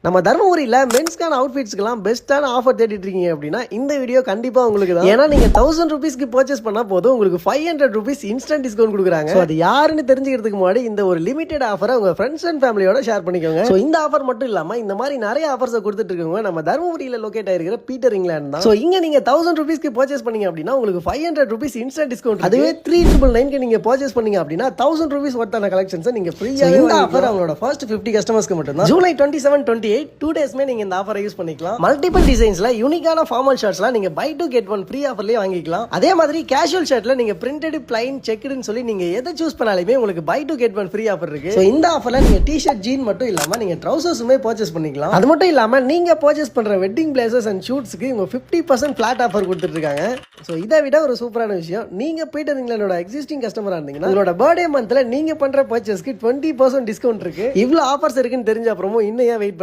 நம்ம தர்மபுரியில மென்ஸ்கான அவுட்ஃபிட்ஸ்க்குலாம் பெஸ்ட்டான ஆஃபர் தேடிட்டு இருக்கீங்க அப்படின்னா இந்த வீடியோ கண்டிப்பா உங்களுக்கு தான். ஏன்னா நீங்க 1000 ரூபீஸ்க்கு பர்ச்சேஸ் பண்ணா போதும் உங்களுக்கு 500 ரூபீஸ் இன்ஸ்டன்ட் டிஸ்கவுண்ட் கொடுக்குறாங்க. ஸோ அது யாருன்னு தெரிஞ்சுக்கிறதுக்கு முன்னாடி இந்த ஒரு லிமிடெட் ஆஃபரை உங்க ஃப்ரெண்ட்ஸ் அண்ட் ஃபேமிலியோட ஷேர் பண்ணிக்கோங்க. ஸோ இந்த ஆஃபர் மட்டும் இல்லாம இந்த மாதிரி நிறைய ஆஃபர்ஸை கொடுத்துட்டு இருக்கவங்க நம்ம தர்மபுரியில லொகேட் ஆயிருக்கிற பீட்டர் இங்கிலாந்து தான். ஸோ இங்க நீங்க 1000 ரூபீஸ்க்கு பர்ச்சேஸ் பண்ணீங்க அப்படின்னா உங்களுக்கு 500 ரூபீஸ் இன்ஸ்டன்ட் டிஸ்கவுண்ட். அதுவே 3999 நீங்க பர்ச்சேஸ் பண்ணீங்க அப்படின்னா 1000 ரூபீஸ் ஒர்த்தான கலெக்ஷன்ஸ் நீங்க ஃப்ரீயா. இந்த ஆஃபர் அவங்களோட ஃபர்ஸ்ட் 50 கஸ்டமர்ஸ்க்கு மட்டும் தான். ஜூலை 27, 28 2 டேஸ்மே நீங்க இந்த ஆஃபரை யூஸ் பண்ணிக்கலாம். மல்டிபிள் டிசைன்ஸ்ல யூனிக்கான ஃபார்மல் ஷர்ட்ஸ்லாம் நீங்க பை 2 get 1 ஃப்ரீ ஆஃபர்லயே வாங்கிக்கலாம். அதே மாதிரி கேஷுவல் ஷர்ட்ல நீங்க பிரிண்டட், பிளைன், செக்குடுன்னு சொல்லி நீங்க எதை சூஸ் பண்ணாலுமே உங்களுக்கு பை 2 get 1 ஃப்ரீ ஆஃபர் இருக்கு. சோ இந்த ஆஃபர்ல நீங்க டி-ஷர்ட், ஜீன் மட்டும் இல்லாம நீங்க ட்ரவுசர்ஸுமே பர்ச்சேஸ் பண்ணிக்கலாம். அது மட்டும் இல்லாம நீங்க பர்ச்சேஸ் பண்ற வெட்டிங் பிளேசர்ஸ் அண்ட் ஷூட்ஸ்க்கு இவங்க 50% ஃபிளாட் ஆஃபர் கொடுத்துட்டு இருக்காங்க. சோ இதை விட ஒரு சூப்பரான விஷயம், நீங்க பீட்டர் இங்கிலாண்டோட எக்ஸிஸ்டிங் கஸ்டமரா இருந்தீங்கன்னா உங்களோட பர்த்டே மந்த்ல நீங்க பண்ற பர்ச்சேஸ்க்கு 20% டிஸ்கவுண்ட் இருக்கு. இவ்வளவு ஆஃபர்ஸ் இருக்குன்னு தெரிஞ்ச அப்புறமும் இன்னும் ஏன் வெயிட்